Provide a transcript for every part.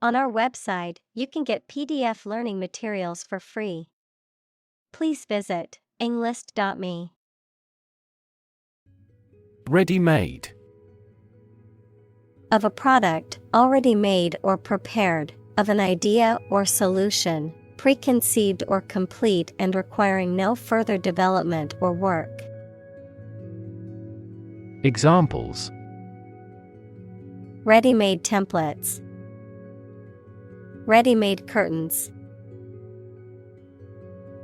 On our website, you can get PDF learning materials for free. Please visit englist.me. Ready-made. Of a product, already made or prepared, of an idea or solution, preconceived or complete and requiring no further development or work. Examples: Ready-made templates. Ready-made curtains.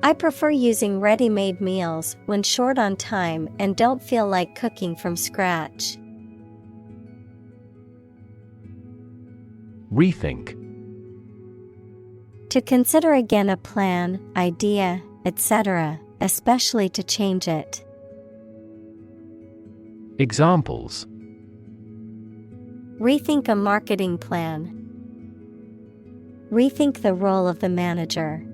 I prefer using ready-made meals when short on time and don't feel like cooking from scratch. Rethink. To consider again a plan, idea, etc., especially to change it. Examples: Rethink a marketing plan. Rethink the role of the manager.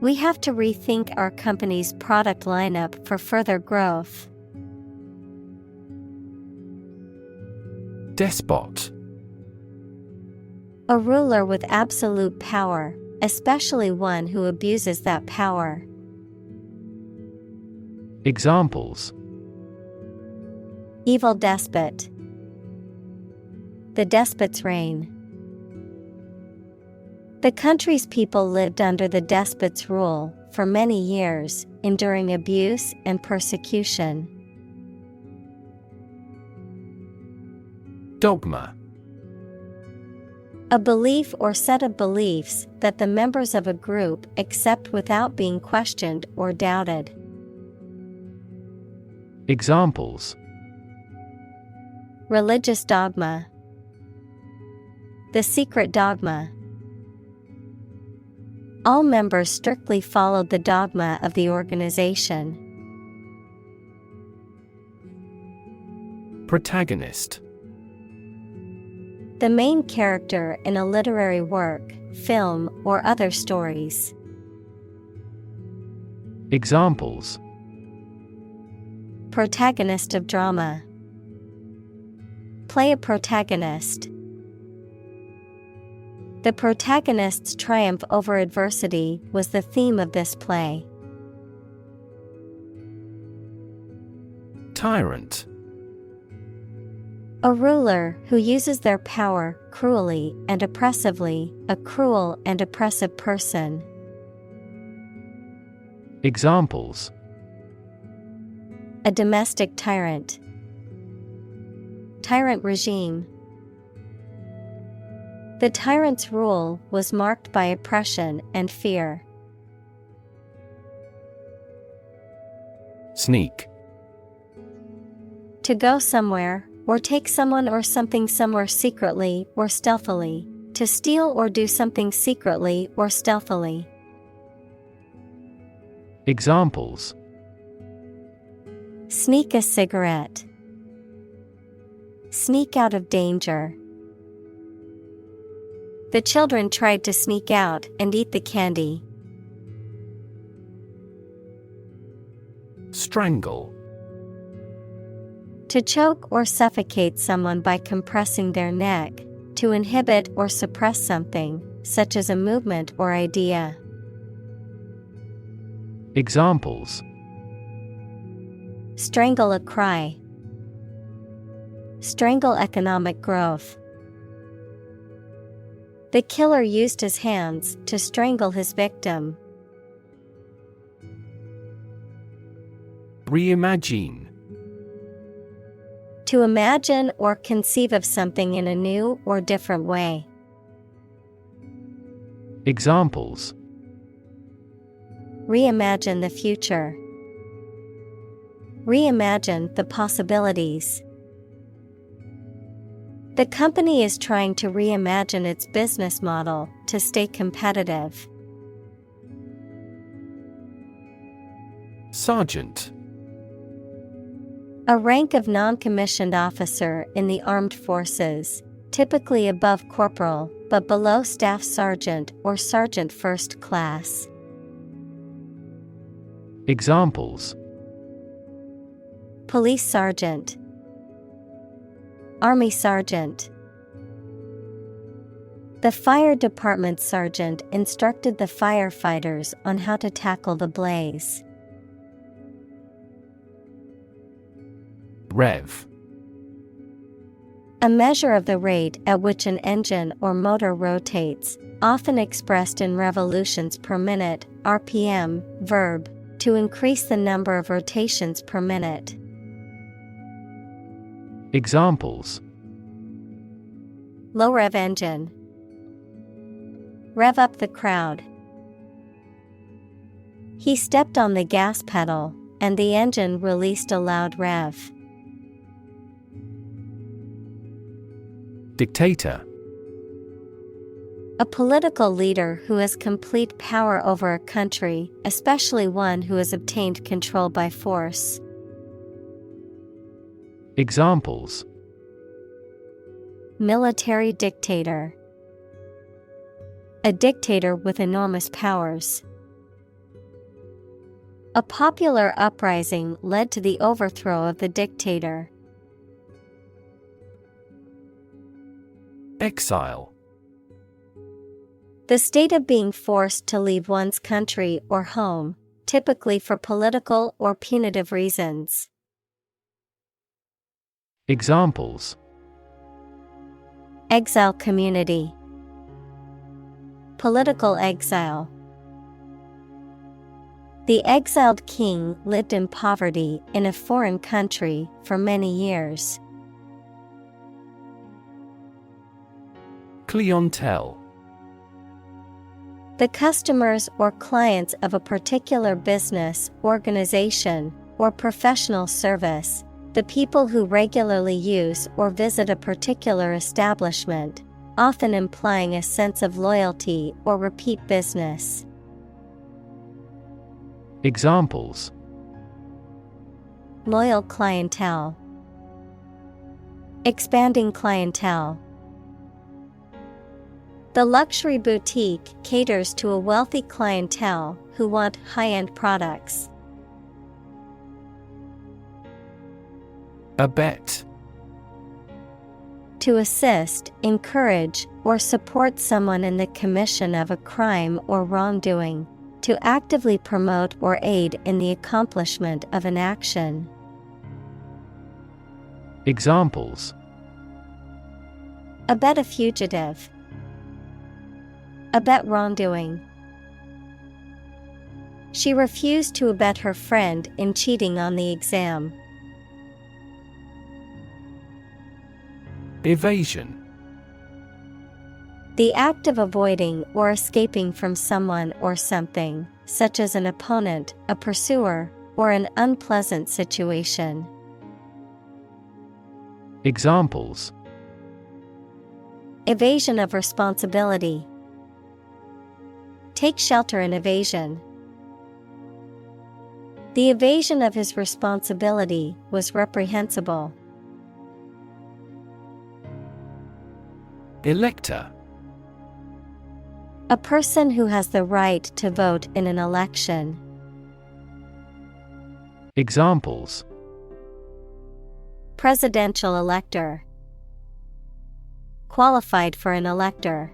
We have to rethink our company's product lineup for further growth. Despot. A ruler with absolute power, especially one who abuses that power. Examples: Evil despot. The despot's reign. The country's people lived under the despot's rule for many years, enduring abuse and persecution. Dogma. A belief or set of beliefs that the members of a group accept without being questioned or doubted. Examples: Religious dogma. The secret dogma. All members strictly followed the dogma of the organization. Protagonist. The main character in a literary work, film, or other stories. Examples: Protagonist of drama. Play a protagonist. The protagonist's triumph over adversity was the theme of this play. Tyrant. A ruler who uses their power cruelly and oppressively, a cruel and oppressive person. Examples: A domestic tyrant. Tyrant regime. The tyrant's rule was marked by oppression and fear. Sneak. To go somewhere, or take someone or something somewhere secretly or stealthily. To steal or do something secretly or stealthily. Examples: Sneak a cigarette. Sneak out of danger. The children tried to sneak out and eat the candy. Strangle. To choke or suffocate someone by compressing their neck, to inhibit or suppress something, such as a movement or idea. Examples: Strangle a cry. Strangle economic growth. The killer used his hands to strangle his victim. Reimagine. To imagine or conceive of something in a new or different way. Examples: Reimagine the future. Reimagine the possibilities. The company is trying to reimagine its business model to stay competitive. Sergeant. A rank of non-commissioned officer in the armed forces, typically above corporal, but below staff sergeant or sergeant first class. Examples: Police sergeant. Army sergeant. The fire department sergeant instructed the firefighters on how to tackle the blaze. Rev. A measure of the rate at which an engine or motor rotates, often expressed in revolutions per minute, RPM, verb, to increase the number of rotations per minute. Examples: Low rev engine. Rev up the crowd. He stepped on the gas pedal, and the engine released a loud rev. Dictator. A political leader who has complete power over a country, especially one who has obtained control by force. Examples: Military dictator. A dictator with enormous powers. A popular uprising led to the overthrow of the dictator. Exile. The state of being forced to leave one's country or home, typically for political or punitive reasons. Examples: Exile community. Political exile. The exiled king lived in poverty in a foreign country for many years. Clientele. The customers or clients of a particular business, organization, or professional service, the people who regularly use or visit a particular establishment, often implying a sense of loyalty or repeat business. Examples: Loyal clientele. Expanding clientele. The luxury boutique caters to a wealthy clientele who want high-end products. Abet. To assist, encourage, or support someone in the commission of a crime or wrongdoing. To actively promote or aid in the accomplishment of an action. Examples: Abet a fugitive. Abet wrongdoing. She refused to abet her friend in cheating on the exam. Evasion. The act of avoiding or escaping from someone or something, such as an opponent, a pursuer, or an unpleasant situation. Examples: Evasion of responsibility. Take shelter in evasion. The evasion of his responsibility was reprehensible. Elector. A person who has the right to vote in an election. Examples: Presidential elector. Qualified for an elector.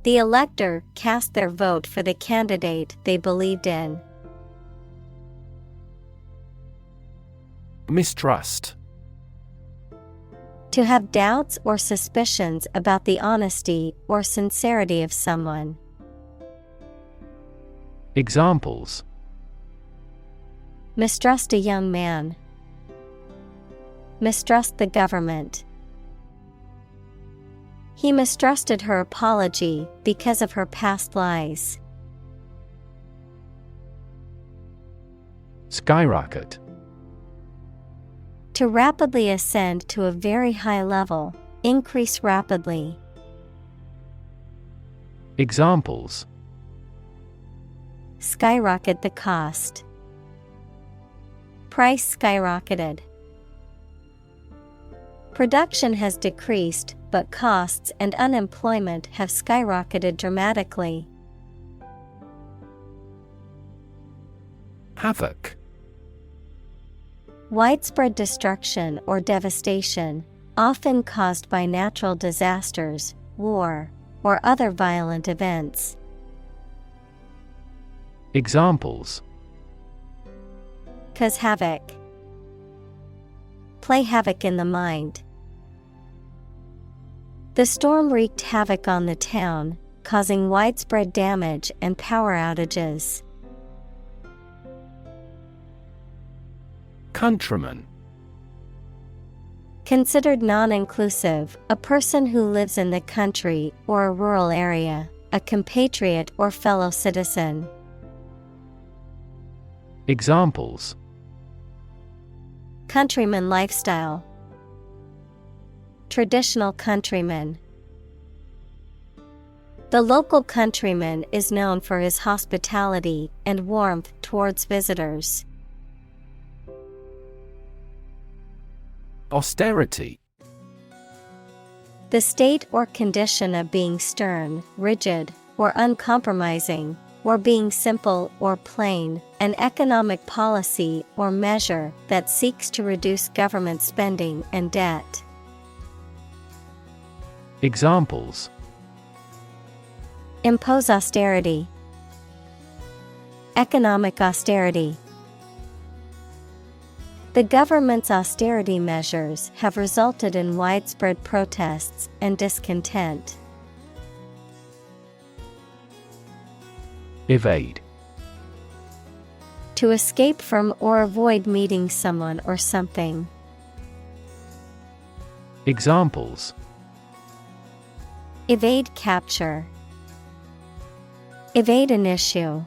The elector cast their vote for the candidate they believed in. Mistrust. To have doubts or suspicions about the honesty or sincerity of someone. Examples: Mistrust a young man. Mistrust the government. He mistrusted her apology because of her past lies. Skyrocket. To rapidly ascend to a very high level, increase rapidly. Examples: Skyrocket the cost. Price skyrocketed. Production has decreased, but costs and unemployment have skyrocketed dramatically. Havoc. Widespread destruction or devastation, often caused by natural disasters, war, or other violent events. Examples: Cause havoc. Play havoc in the mind. The storm wreaked havoc on the town, causing widespread damage and power outages. Countryman. Considered non-inclusive, a person who lives in the country or a rural area, a compatriot or fellow citizen. Examples: Countryman lifestyle. Traditional countryman. The local countryman is known for his hospitality and warmth towards visitors. Austerity. The state or condition of being stern, rigid, or uncompromising, or being simple or plain, an economic policy or measure that seeks to reduce government spending and debt. Examples: Impose austerity. Economic austerity. The government's austerity measures have resulted in widespread protests and discontent. Evade. To escape from or avoid meeting someone or something. Examples: Evade capture. Evade an issue.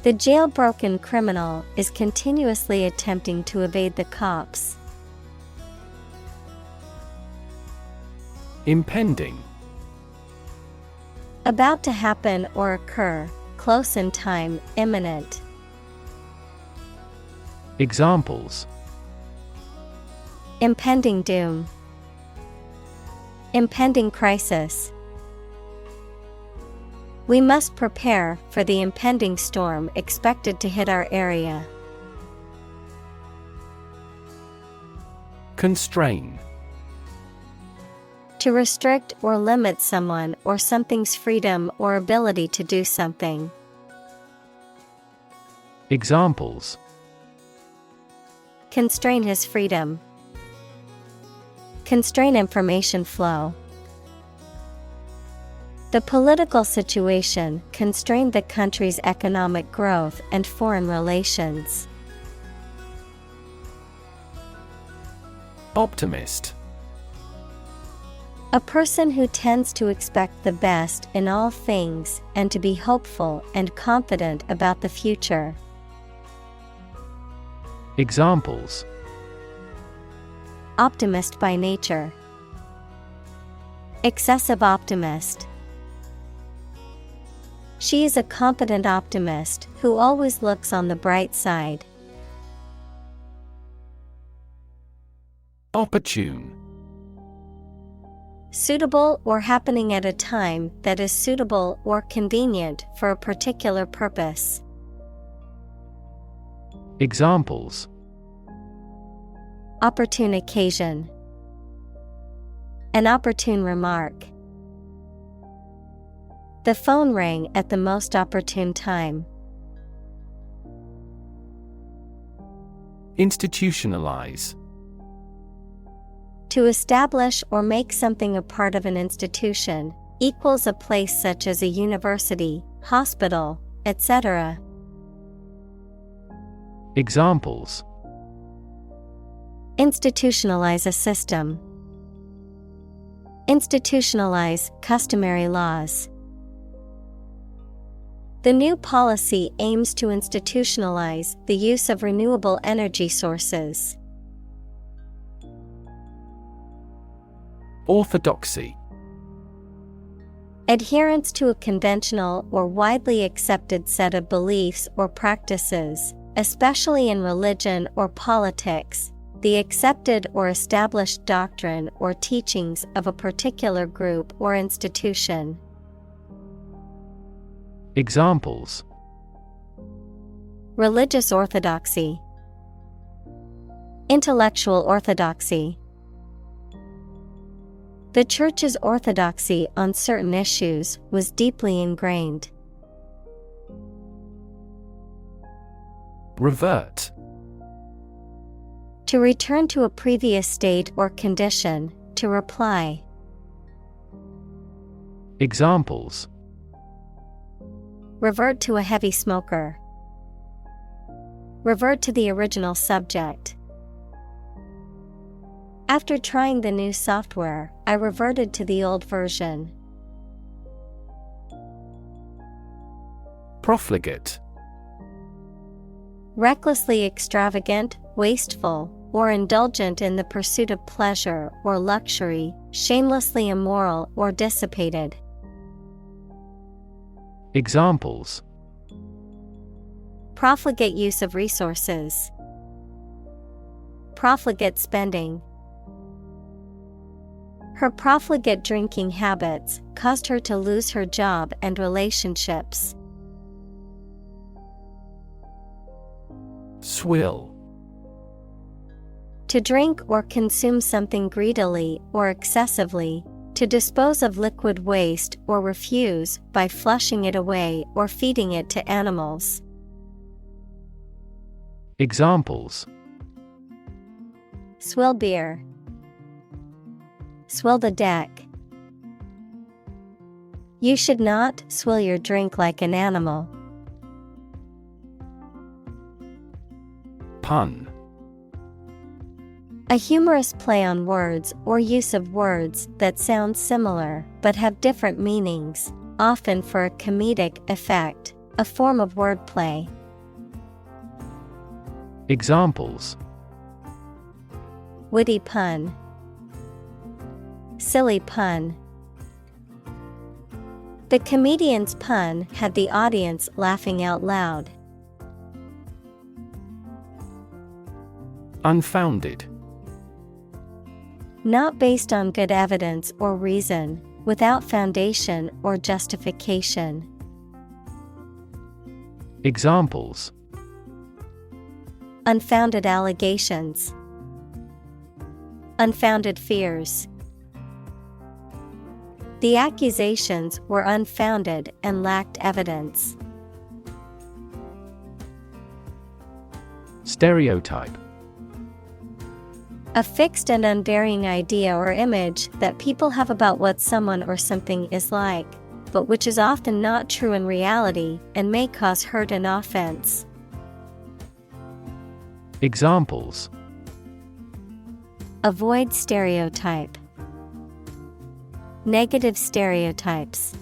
The jailbroken criminal is continuously attempting to evade the cops. Impending. About to happen or occur, close in time, imminent. Examples: Impending doom. Impending crisis. We must prepare for the impending storm expected to hit our area. Constrain. To restrict or limit someone or something's freedom or ability to do something. Examples: Constrain his freedom. Constrain information flow. The political situation constrained the country's economic growth and foreign relations. Optimist. A person who tends to expect the best in all things and to be hopeful and confident about the future. Examples: Optimist by nature. Excessive optimist. She is a confident optimist who always looks on the bright side. Opportune. Suitable or happening at a time that is suitable or convenient for a particular purpose. Examples: Opportune occasion. An opportune remark. The phone rang at the most opportune time. Institutionalize. To establish or make something a part of an institution, equals a place such as a university, hospital, etc. Examples: Institutionalize a system. Institutionalize customary laws. The new policy aims to institutionalize the use of renewable energy sources. Orthodoxy. Adherence to a conventional or widely accepted set of beliefs or practices, especially in religion or politics, the accepted or established doctrine or teachings of a particular group or institution. Examples: Religious orthodoxy. Intellectual orthodoxy. The Church's orthodoxy on certain issues was deeply ingrained. Revert. To return to a previous state or condition, to reply. Examples: Revert to a heavy smoker. Revert to the original subject. After trying the new software, I reverted to the old version. Profligate. Recklessly extravagant, wasteful, or indulgent in the pursuit of pleasure or luxury, shamelessly immoral or dissipated. Examples: Profligate use of resources. Profligate spending. Her profligate drinking habits caused her to lose her job and relationships. Swill. To drink or consume something greedily or excessively, to dispose of liquid waste or refuse by flushing it away or feeding it to animals. Examples: Swill beer. Swill the deck. You should not swill your drink like an animal. Pun. A humorous play on words or use of words that sound similar but have different meanings, often for a comedic effect, a form of wordplay. Examples: Witty pun. Silly pun. The comedian's pun had the audience laughing out loud. Unfounded. Not based on good evidence or reason, without foundation or justification. Examples: Unfounded allegations. Unfounded fears. The accusations were unfounded and lacked evidence. Stereotype. A fixed and unvarying idea or image that people have about what someone or something is like, but which is often not true in reality and may cause hurt and offense. Examples: Avoid stereotype. Negative stereotypes.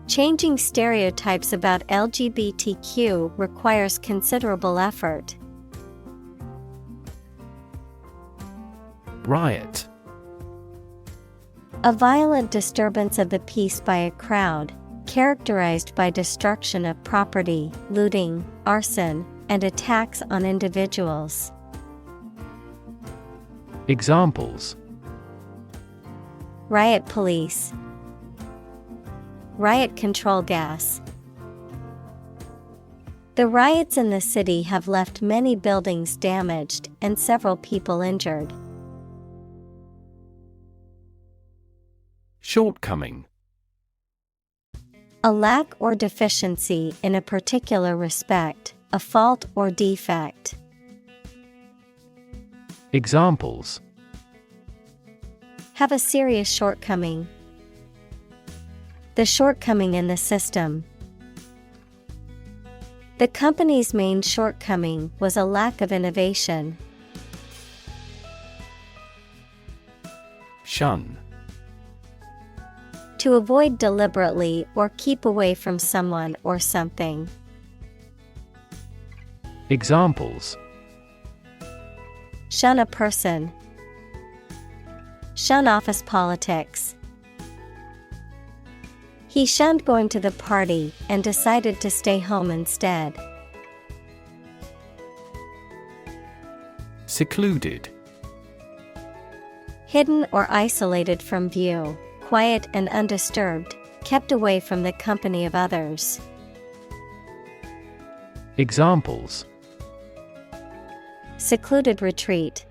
Changing stereotypes about LGBTQ requires considerable effort. Riot. A violent disturbance of the peace by a crowd, characterized by destruction of property, looting, arson, and attacks on individuals. Examples: Riot police. Riot control gas. The riots in the city have left many buildings damaged and several people injured. Shortcoming. A lack or deficiency in a particular respect, a fault or defect. Examples: Have a serious shortcoming. The shortcoming in the system. The company's main shortcoming was a lack of innovation. Shun. To avoid deliberately or keep away from someone or something. Examples: Shun a person. Shun office politics. He shunned going to the party and decided to stay home instead. Secluded. Hidden or isolated from view, quiet and undisturbed, kept away from the company of others. Examples: secluded retreat,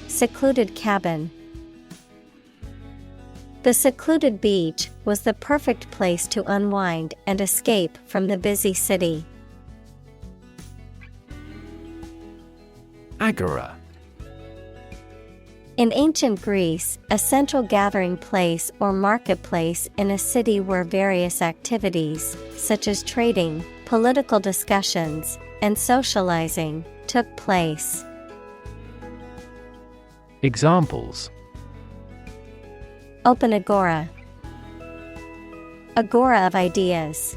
secluded cabin. The secluded beach was the perfect place to unwind and escape from the busy city. Agora. In ancient Greece, a central gathering place or marketplace in a city where various activities, such as trading, political discussions, and socializing, took place. Examples: Open agora, agora of ideas.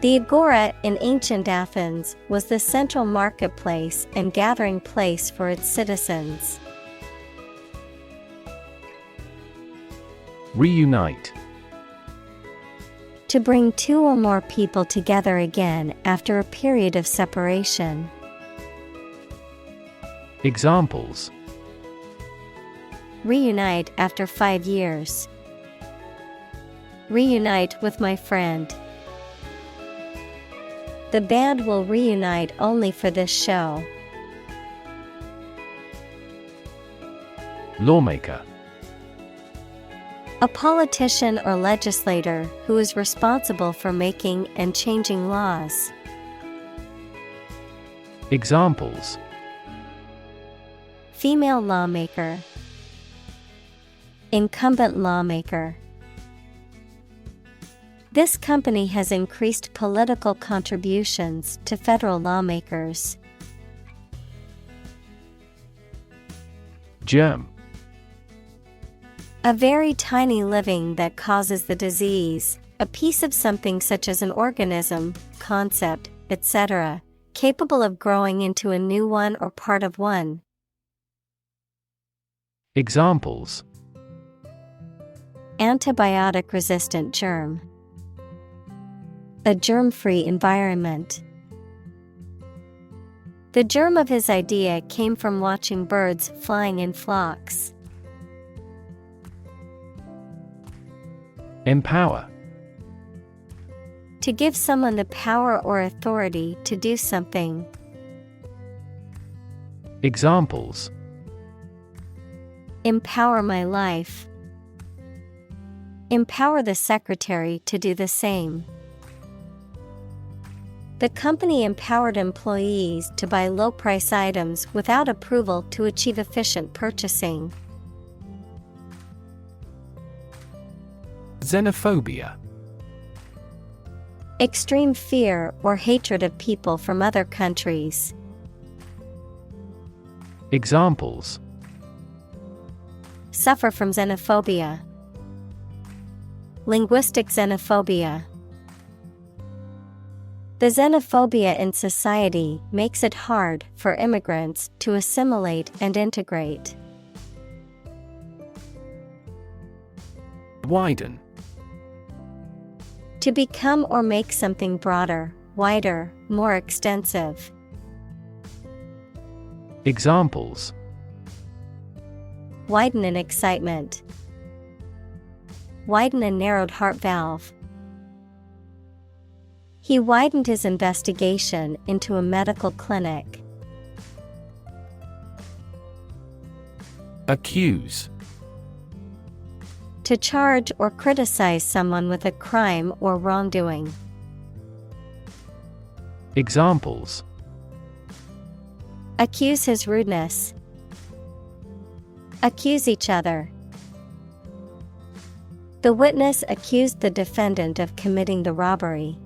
The agora in ancient Athens was the central marketplace and gathering place for its citizens. Reunite. To bring two or more people together again after a period of separation. Examples: Reunite after 5 years. Reunite with my friend. The band will reunite only for this show. Lawmaker. A politician or legislator who is responsible for making and changing laws. Examples: Female lawmaker, incumbent lawmaker. This company has increased political contributions to federal lawmakers. Germ. A very tiny living that causes the disease, a piece of something such as an organism, concept, etc., capable of growing into a new one or part of one. Examples: Antibiotic-resistant germ. A germ-free environment. The germ of his idea came from watching birds flying in flocks. Empower. To give someone the power or authority to do something. Examples: Empower my life. Empower the secretary to do the same. The company empowered employees to buy low-price items without approval to achieve efficient purchasing. Xenophobia. Extreme fear or hatred of people from other countries. Examples: Suffer from xenophobia. Linguistic xenophobia. The xenophobia in society makes it hard for immigrants to assimilate and integrate. Widen. To become or make something broader, wider, more extensive. Examples: Widen in excitement. Widen a narrowed heart valve. He widened his investigation into a medical clinic. Accuse. To charge or criticize someone with a crime or wrongdoing. Examples: Accuse his rudeness. Accuse each other. The witness accused the defendant of committing the robbery.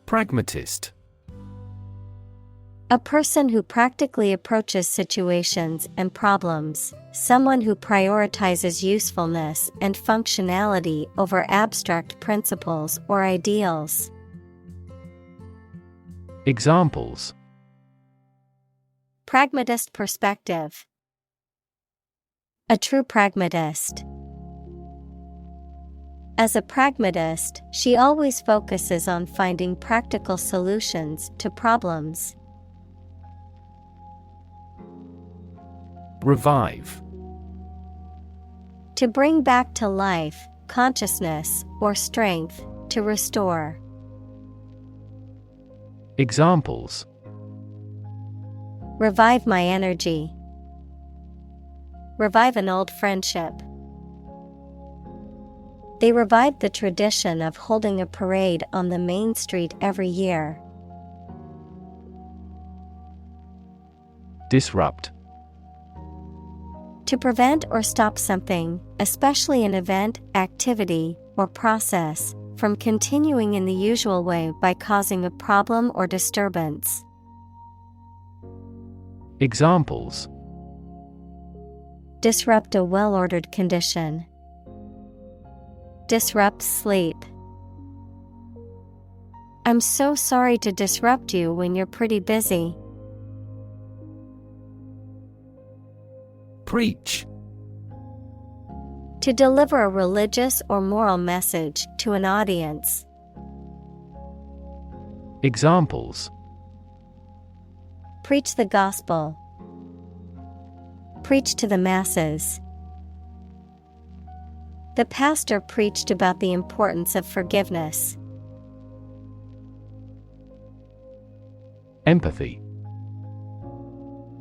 Pragmatist. A person who practically approaches situations and problems, someone who prioritizes usefulness and functionality over abstract principles or ideals. Examples: Pragmatist perspective. A true pragmatist. As a pragmatist, she always focuses on finding practical solutions to problems. Revive. To bring back to life, consciousness, or strength, to restore. Examples: revive my energy. Revive an old friendship. They revived the tradition of holding a parade on the main street every year. Disrupt. To prevent or stop something, especially an event, activity, or process, from continuing in the usual way by causing a problem or disturbance. Examples: disrupt a well-ordered condition. Disrupt sleep. I'm so sorry to disrupt you when you're pretty busy. Preach. To deliver a religious or moral message to an audience. Examples: preach the gospel. Preach to the masses. The pastor preached about the importance of forgiveness. Empathy.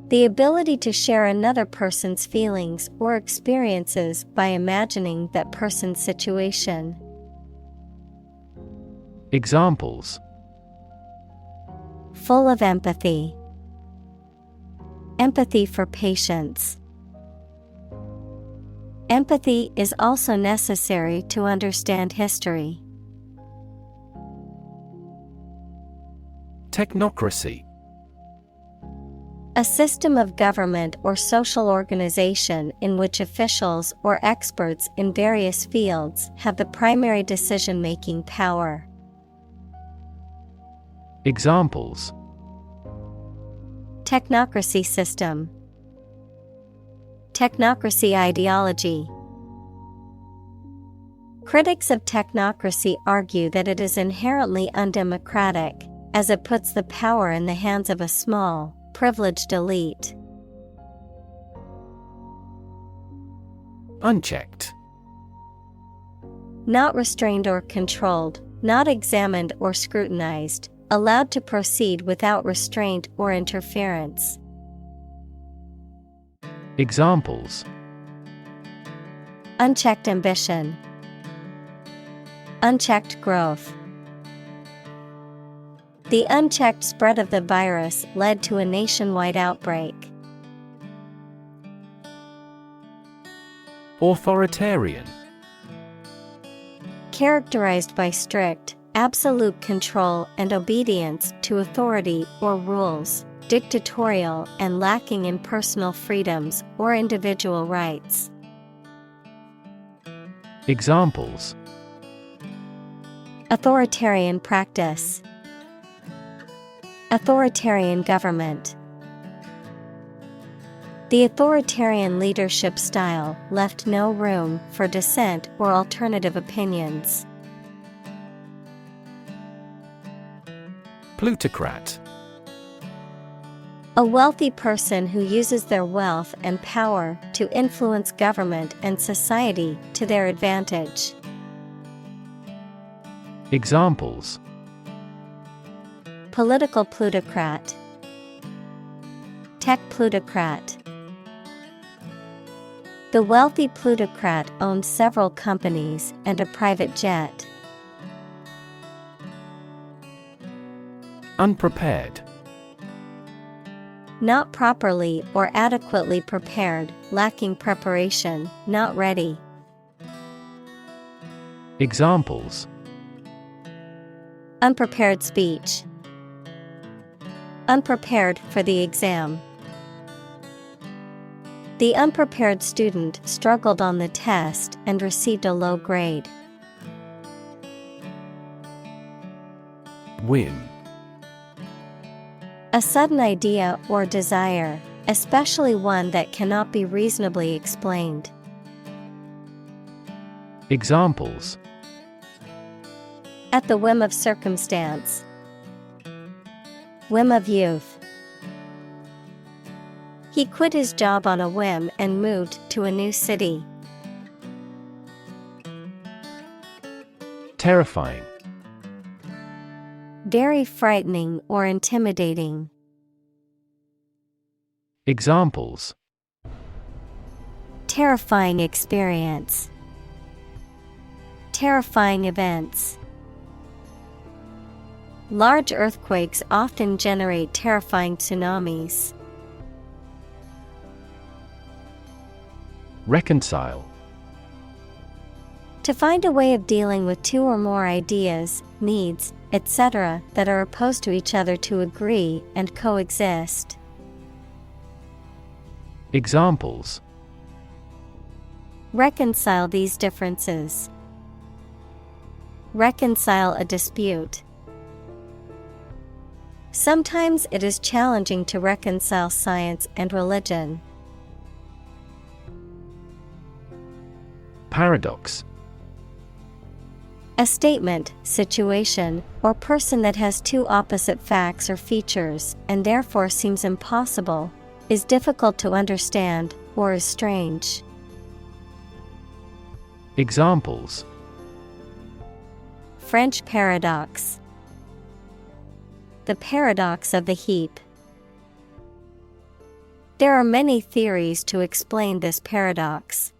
The ability to share another person's feelings or experiences by imagining that person's situation. Examples: full of empathy. Empathy for patients. Empathy is also necessary to understand history. Technocracy. A system of government or social organization in which officials or experts in various fields have the primary decision-making power. Examples: technocracy system. Technocracy ideology. Critics of technocracy argue that it is inherently undemocratic, as it puts the power in the hands of a small, privileged elite. Unchecked. Not restrained or controlled, not examined or scrutinized, allowed to proceed without restraint or interference. Examples: unchecked ambition. Unchecked growth. The unchecked spread of the virus led to a nationwide outbreak. Authoritarian. Characterized by strict, absolute control and obedience to authority or rules, dictatorial and lacking in personal freedoms or individual rights. Examples: authoritarian practice. Authoritarian government. The authoritarian leadership style left no room for dissent or alternative opinions. Plutocrat. A wealthy person who uses their wealth and power to influence government and society to their advantage. Examples: political plutocrat. Tech plutocrat. The wealthy plutocrat owned several companies and a private jet. Unprepared. Not properly or adequately prepared, lacking preparation, not ready. Examples: unprepared speech. Unprepared for the exam. The unprepared student struggled on the test and received a low grade. Whim. A sudden idea or desire, especially one that cannot be reasonably explained. Examples: at the whim of circumstance. Whim of youth. He quit his job on a whim and moved to a new city. Terrifying. very frightening or intimidating. Examples: Terrifying experience. Terrifying events. Large earthquakes often generate terrifying tsunamis. Reconcile. To find a way of dealing with two or more ideas, needs, etc. that are opposed to each other to agree and coexist. Examples: Reconcile these differences. Reconcile a dispute. Sometimes it is challenging to reconcile science and religion. Paradox. A statement, situation, or person that has two opposite facts or features and therefore seems impossible, is difficult to understand, or is strange. Examples: French paradox. The paradox of the heap. There are many theories to explain this paradox.